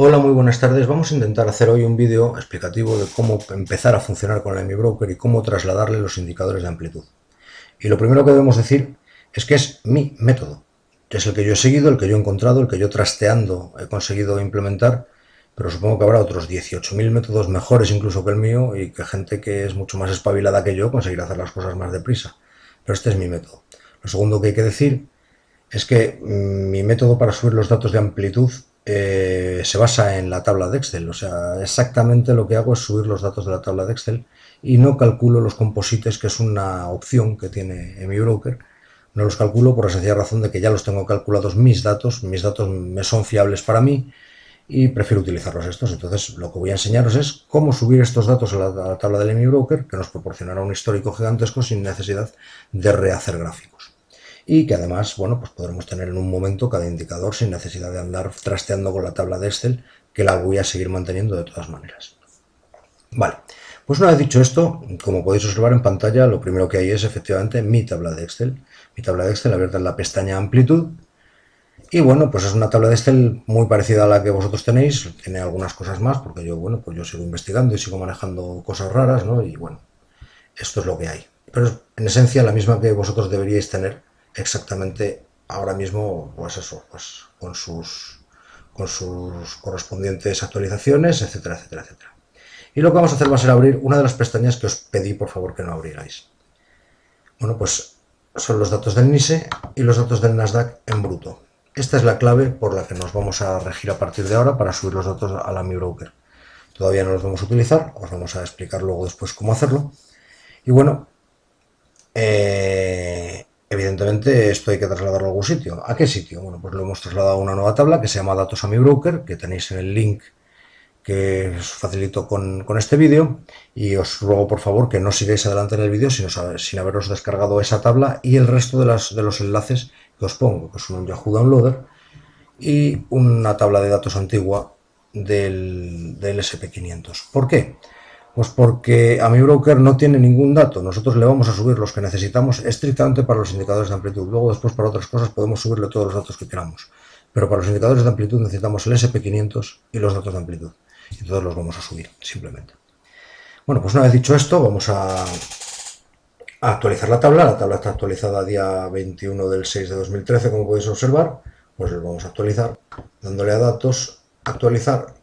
Hola, muy buenas tardes. Vamos a intentar hacer hoy un vídeo explicativo de cómo empezar a funcionar con el Mi Broker y cómo trasladarle los indicadores de amplitud. Y lo primero que debemos decir es que es mi método. Es el que yo he seguido, el que yo he encontrado, el que yo trasteando he conseguido implementar, pero supongo que habrá otros 18.000 métodos mejores incluso que el mío y que gente que es mucho más espabilada que yo conseguirá hacer las cosas más deprisa. Pero este es mi método. Lo segundo que hay que decir es que mi método para subir los datos de amplitud se basa en la tabla de Excel. O sea, exactamente lo que hago es subir los datos de la tabla de Excel y no calculo los composites, que es una opción que tiene mi broker. No los calculo por la sencilla razón de que ya los tengo calculados mis datos me son fiables para mí y prefiero utilizarlos estos. Entonces, lo que voy a enseñaros es cómo subir estos datos a la tabla del Mi Broker, que nos proporcionará un histórico gigantesco sin necesidad de rehacer gráficos. Y que además, bueno, pues podremos tener en un momento cada indicador sin necesidad de andar trasteando con la tabla de Excel, que la voy a seguir manteniendo de todas maneras. Vale, pues una vez dicho esto, como podéis observar en pantalla, lo primero que hay es efectivamente mi tabla de Excel. Mi tabla de Excel abierta en la pestaña Amplitud. Y bueno, pues es una tabla de Excel muy parecida a la que vosotros tenéis. Tiene algunas cosas más, porque yo, bueno, pues yo sigo investigando y sigo manejando cosas raras, ¿no? Y bueno, esto es lo que hay. Pero es en esencia la misma que vosotros deberíais tener exactamente ahora mismo, pues eso, pues con sus correspondientes actualizaciones, etcétera, etcétera, etcétera. Y lo que vamos a hacer va a ser abrir una de las pestañas que os pedí por favor que no abrierais. Bueno, pues son los datos del NISE y los datos del Nasdaq en bruto. Esta es la clave por la que nos vamos a regir a partir de ahora para subir los datos a la Mi Broker. Todavía no los vamos a utilizar, os vamos a explicar luego después cómo hacerlo. Y bueno, evidentemente esto hay que trasladarlo a algún sitio. ¿A qué sitio? Bueno, pues lo hemos trasladado a una nueva tabla que se llama Datos a Mi Broker, que tenéis en el link que os facilito con este vídeo, y os ruego por favor que no sigáis adelante en el vídeo sin haberos descargado esa tabla y el resto de los enlaces que os pongo, que son un Yahoo Downloader y una tabla de datos antigua del SP500. ¿Por qué? Pues porque a Mi Broker no tiene ningún dato. Nosotros le vamos a subir los que necesitamos estrictamente para los indicadores de amplitud. Luego después para otras cosas podemos subirle todos los datos que queramos. Pero para los indicadores de amplitud necesitamos el SP500 y los datos de amplitud. Y todos los vamos a subir, simplemente. Bueno, pues una vez dicho esto, vamos a actualizar la tabla. La tabla está actualizada día 21 del 6 de 2013, como podéis observar. Pues lo vamos a actualizar dándole a datos, actualizar,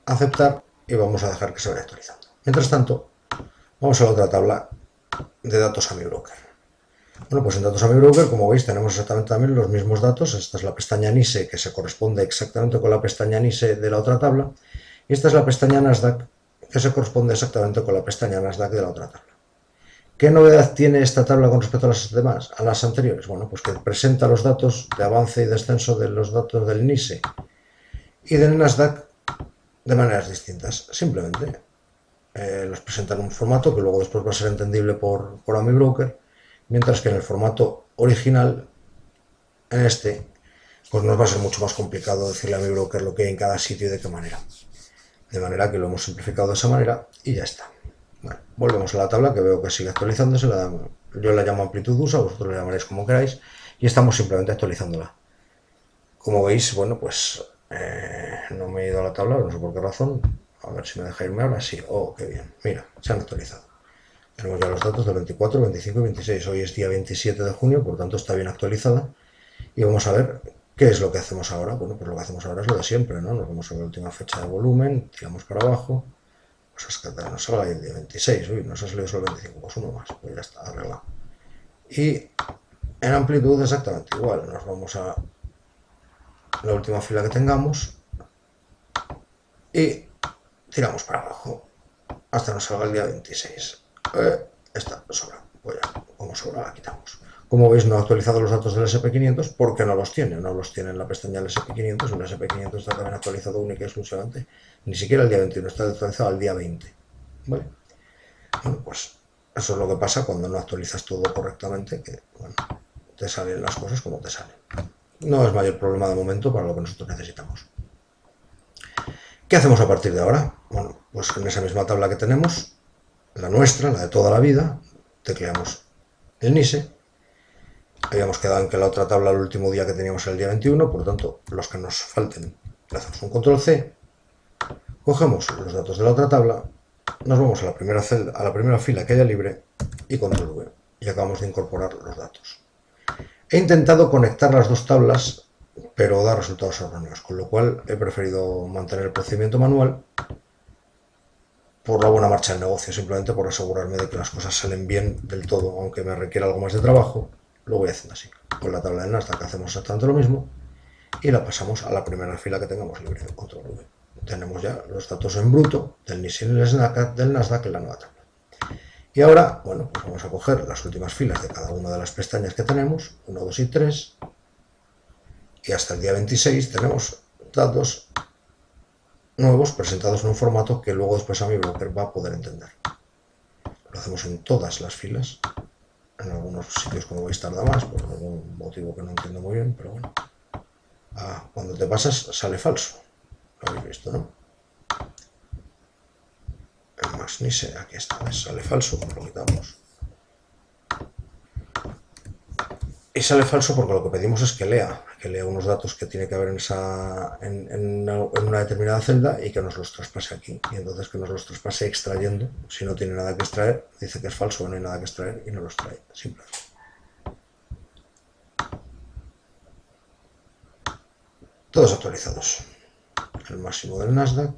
aceptar y vamos a dejar que se vaya actualizando. Mientras tanto, vamos a la otra tabla de datos a Mi Broker. Bueno, pues en datos a Mi Broker, como veis, tenemos exactamente también los mismos datos. Esta es la pestaña NISE, que se corresponde exactamente con la pestaña NISE de la otra tabla. Y esta es la pestaña Nasdaq, que se corresponde exactamente con la pestaña Nasdaq de la otra tabla. ¿Qué novedad tiene esta tabla con respecto a las demás, a las anteriores? Bueno, pues que presenta los datos de avance y descenso de los datos del NISE y del Nasdaq de maneras distintas. Simplemente los presenta en un formato que luego después va a ser entendible por Mi Broker, mientras que en el formato original, en este, pues nos va a ser mucho más complicado decirle a Mi Broker lo que hay en cada sitio y de qué manera. De manera que lo hemos simplificado de esa manera y ya está. Bueno, volvemos a la tabla que veo que sigue actualizándose. Yo la llamo amplitud USA, vosotros la llamaréis como queráis, y estamos simplemente actualizándola. Como veis, bueno, pues no me he ido a la tabla, no sé por qué razón. A ver si me deja irme ahora. Sí, oh, qué bien. Mira, se han actualizado. Tenemos ya los datos del 24, 25 y 26. Hoy es día 27 de junio, por tanto está bien actualizada. Y vamos a ver qué es lo que hacemos ahora. Bueno, pues lo que hacemos ahora es lo de siempre, ¿no? Nos vamos a la última fecha de volumen, tiramos para abajo. Pues hasta que nos salga el día 26. Uy, nos ha salido solo el 25, pues uno más. Pues ya está, arreglado. Y en amplitud exactamente igual. Nos vamos a la última fila que tengamos y tiramos para abajo hasta nos salga el día 26. Esta sobra, pues ya, como sobra la quitamos. Como veis, no ha actualizado los datos del SP500 porque no los tiene en la pestaña del SP500. El SP500 está también actualizado única y exclusivamente, ni siquiera el día 21, está actualizado al día 20. ¿Vale? Bueno, pues eso es lo que pasa cuando no actualizas todo correctamente, que bueno, te salen las cosas como te salen. No es mayor problema de momento para lo que nosotros necesitamos. ¿Qué hacemos a partir de ahora? Bueno, pues en esa misma tabla que tenemos, la nuestra, la de toda la vida, tecleamos el NISE. Habíamos quedado en que la otra tabla el último día que teníamos era el día 21, por lo tanto, los que nos falten, le hacemos un control C Cogemos los datos de la otra tabla, nos vamos a la primera celda, a la primera fila que haya libre y control V, y acabamos de incorporar los datos. He intentado conectar las dos tablas, pero da resultados erróneos, con lo cual he preferido mantener el procedimiento manual por la buena marcha del negocio, simplemente por asegurarme de que las cosas salen bien del todo, aunque me requiera algo más de trabajo, lo voy haciendo así. Con la tabla de Nasdaq hacemos exactamente lo mismo y la pasamos a la primera fila que tengamos libre, control V. Tenemos ya los datos en bruto del NISI y del Nasdaq en la nueva tabla. Y ahora, bueno, pues vamos a coger las últimas filas de cada una de las pestañas que tenemos, 1, 2 y 3, y hasta el día 26 tenemos datos nuevos presentados en un formato que luego después AmiBroker va a poder entender. Lo hacemos en todas las filas, en algunos sitios como veis tarda más, por algún motivo que no entiendo muy bien, pero bueno. Cuando te pasas sale falso, lo habéis visto, ¿no? El más ni sé, aquí está, sale falso, lo quitamos. Y sale falso porque lo que pedimos es que lea unos datos que tiene que haber en una determinada celda y que nos los traspase aquí. Y entonces que nos los traspase extrayendo. Si no tiene nada que extraer, dice que es falso, no hay nada que extraer y no los trae. Simple. Todos actualizados. El máximo del Nasdaq,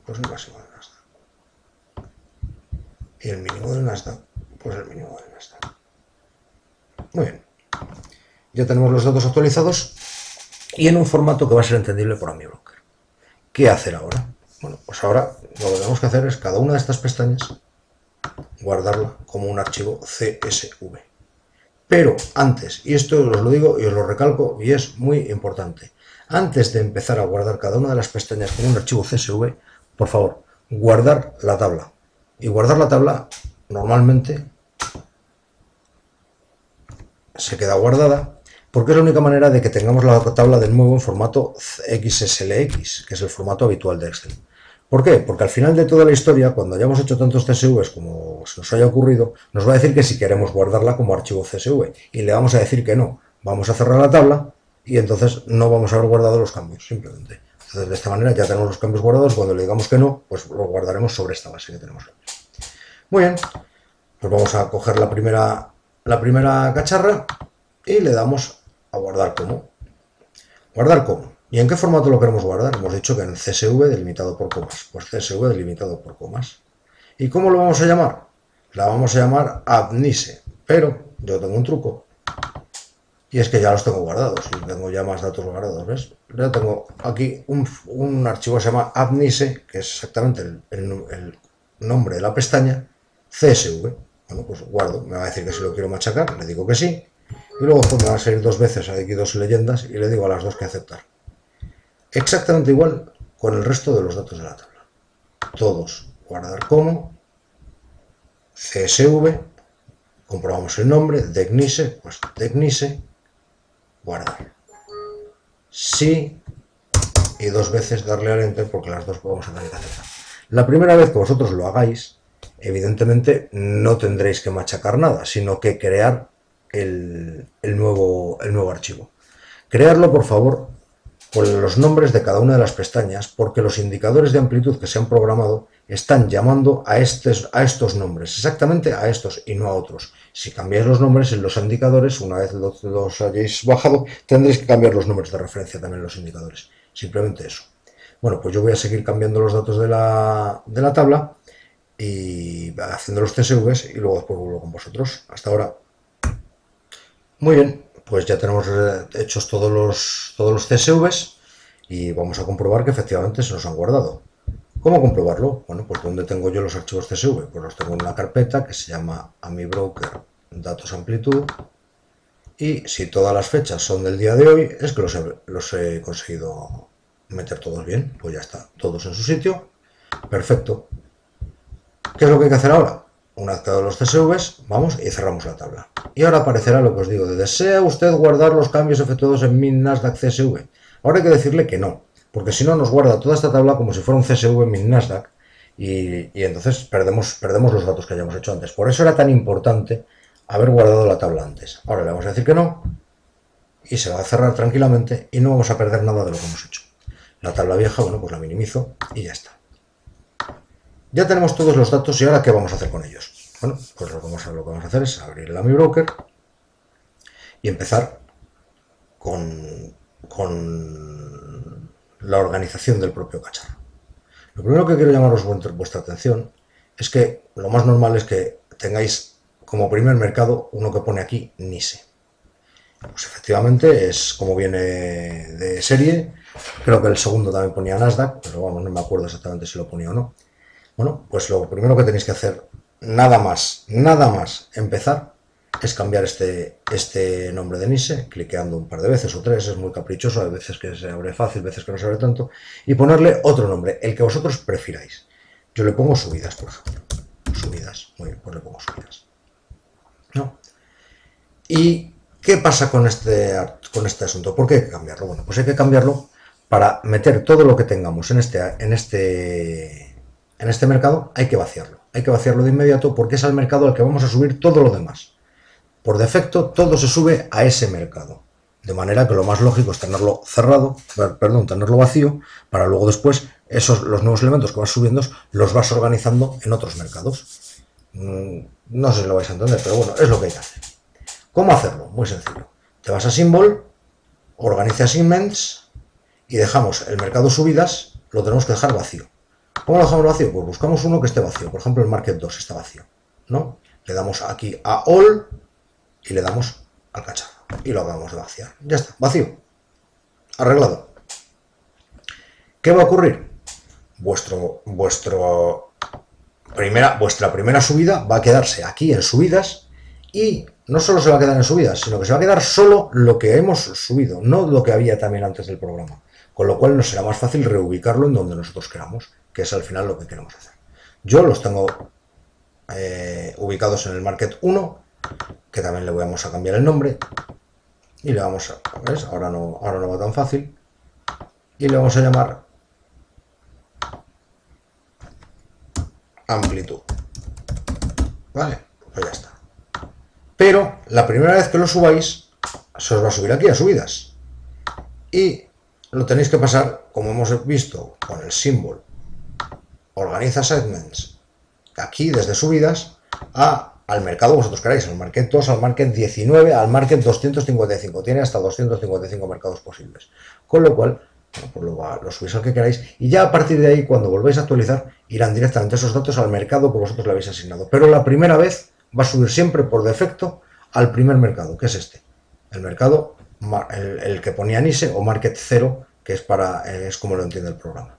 pues el máximo del Nasdaq. Y el mínimo del Nasdaq, pues el mínimo del Nasdaq. Muy bien. Ya tenemos los datos actualizados y en un formato que va a ser entendible por AmiBroker. ¿Qué hacer ahora? Bueno, pues ahora lo que tenemos que hacer es cada una de estas pestañas guardarla como un archivo CSV. Pero antes, y esto os lo digo y os lo recalco y es muy importante, antes de empezar a guardar cada una de las pestañas como un archivo CSV, por favor, guardar la tabla. Y guardar la tabla normalmente se queda guardada porque es la única manera de que tengamos la tabla de nuevo en formato XSLX, que es el formato habitual de Excel. ¿Por qué? Porque al final de toda la historia, cuando hayamos hecho tantos CSVs como se nos haya ocurrido, nos va a decir que si queremos guardarla como archivo CSV y le vamos a decir que no. Vamos a cerrar la tabla y entonces no vamos a haber guardado los cambios, simplemente. Entonces de esta manera ya tenemos los cambios guardados, cuando le digamos que no, pues los guardaremos sobre esta base que tenemos. Muy bien, pues vamos a coger la primera cacharra y le damos a guardar como. ¿Guardar como? ¿Y en qué formato lo queremos guardar? Hemos dicho que en CSV delimitado por comas. Pues CSV delimitado por comas. ¿Y cómo lo vamos a llamar? La vamos a llamar ABNISE. Pero yo tengo un truco. Y es que ya los tengo guardados. Y tengo ya más datos guardados, ¿ves? Ya tengo aquí un archivo que se llama ABNISE, que es exactamente el nombre de la pestaña, CSV. Bueno, pues guardo. Me va a decir que si lo quiero machacar, le digo que sí. Y luego me van a salir dos veces aquí dos leyendas y le digo a las dos que aceptar. Exactamente igual con el resto de los datos de la tabla. Todos guardar como, CSV, comprobamos el nombre, DECNISE, pues DECNISE, guardar. Sí, y dos veces darle al enter porque las dos vamos a tener que aceptar. La primera vez que vosotros lo hagáis, evidentemente no tendréis que machacar nada, sino que crear el nuevo archivo. Crearlo, por favor, con los nombres de cada una de las pestañas, porque los indicadores de amplitud que se han programado están llamando a estos nombres, exactamente a estos y no a otros. Si cambiáis los nombres en los indicadores, una vez los hayáis bajado, tendréis que cambiar los números de referencia también en los indicadores. Simplemente eso. Bueno, pues yo voy a seguir cambiando los datos de la tabla y haciendo los CSVs y luego después vuelvo con vosotros. Hasta ahora. Muy bien, pues ya tenemos hechos todos los CSVs y vamos a comprobar que efectivamente se nos han guardado. ¿Cómo comprobarlo? Bueno, pues ¿dónde tengo yo los archivos CSV? Pues los tengo en una carpeta que se llama AmiBroker Datos Amplitud y si todas las fechas son del día de hoy es que los he conseguido meter todos bien. Pues ya está, todos en su sitio. Perfecto. ¿Qué es lo que hay que hacer ahora? Una vez quedados los CSVs, vamos y cerramos la tabla. Y ahora aparecerá lo que os digo, ¿desea usted guardar los cambios efectuados en min Nasdaq CSV? Ahora hay que decirle que no, porque si no nos guarda toda esta tabla como si fuera un CSV en min Nasdaq y entonces perdemos los datos que hayamos hecho antes. Por eso era tan importante haber guardado la tabla antes. Ahora le vamos a decir que no y se va a cerrar tranquilamente y no vamos a perder nada de lo que hemos hecho. La tabla vieja, bueno, pues la minimizo y ya está. Ya tenemos todos los datos y ahora ¿qué vamos a hacer con ellos? Bueno, pues lo que vamos a hacer es abrir el AMI Broker y empezar con la organización del propio cacharro. Lo primero que quiero llamaros vuestra atención es que lo más normal es que tengáis como primer mercado uno que pone aquí NISE. Pues efectivamente es como viene de serie. Creo que el segundo también ponía Nasdaq, pero vamos, no me acuerdo exactamente si lo ponía o no. Bueno, pues lo primero que tenéis que hacer, nada más empezar, es cambiar este nombre de NISE, cliqueando un par de veces o tres, es muy caprichoso, hay veces que se abre fácil, veces que no se abre tanto, y ponerle otro nombre, el que vosotros prefiráis. Yo le pongo subidas, por ejemplo. Subidas, muy bien, pues le pongo subidas. ¿No? ¿Y qué pasa con este asunto? ¿Por qué hay que cambiarlo? Bueno, pues hay que cambiarlo para meter todo lo que tengamos en este mercado, hay que vaciarlo. Hay que vaciarlo de inmediato porque es al mercado al que vamos a subir todo lo demás. Por defecto, todo se sube a ese mercado. De manera que lo más lógico es tenerlo cerrado, tenerlo vacío, para luego después los nuevos elementos que vas subiendo los vas organizando en otros mercados. No sé si lo vais a entender, pero bueno, es lo que hay que hacer. ¿Cómo hacerlo? Muy sencillo. Te vas a Symbol, organiza Segments y dejamos el mercado subidas, lo tenemos que dejar vacío. ¿Cómo lo dejamos vacío? Pues buscamos uno que esté vacío. Por ejemplo, el Market 2 está vacío, ¿no? Le damos aquí a All y le damos al cacharro y lo acabamos de vaciar. Ya está, vacío. Arreglado. ¿Qué va a ocurrir? Vuestra primera subida va a quedarse aquí en subidas y no solo se va a quedar en subidas, sino que se va a quedar solo lo que hemos subido, no lo que había también antes del programa. Con lo cual nos será más fácil reubicarlo en donde nosotros queramos, que es al final lo que queremos hacer. Yo los tengo ubicados en el Market 1, que también le vamos a cambiar el nombre, y le vamos a, ¿ves? Ahora no va tan fácil, y le vamos a llamar amplitud. Vale, pues ya está. Pero la primera vez que lo subáis, se os va a subir aquí a subidas. Y lo tenéis que pasar, como hemos visto, con el símbolo organiza segments, aquí desde subidas, al mercado que vosotros queráis, al Market 2, al Market 19, al Market 255. Tiene hasta 255 mercados posibles. Con lo cual, bueno, pues lo subís al que queráis y ya a partir de ahí, cuando volvéis a actualizar, irán directamente esos datos al mercado que vosotros le habéis asignado. Pero la primera vez va a subir siempre por defecto al primer mercado, que es este. El mercado, el que ponía NISE o Market 0, que es como lo entiende el programa.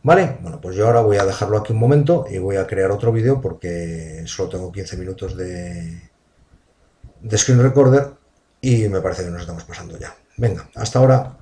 Vale, bueno, pues yo ahora voy a dejarlo aquí un momento y voy a crear otro vídeo porque solo tengo 15 minutos de screen recorder y me parece que nos estamos pasando ya. Venga, hasta ahora.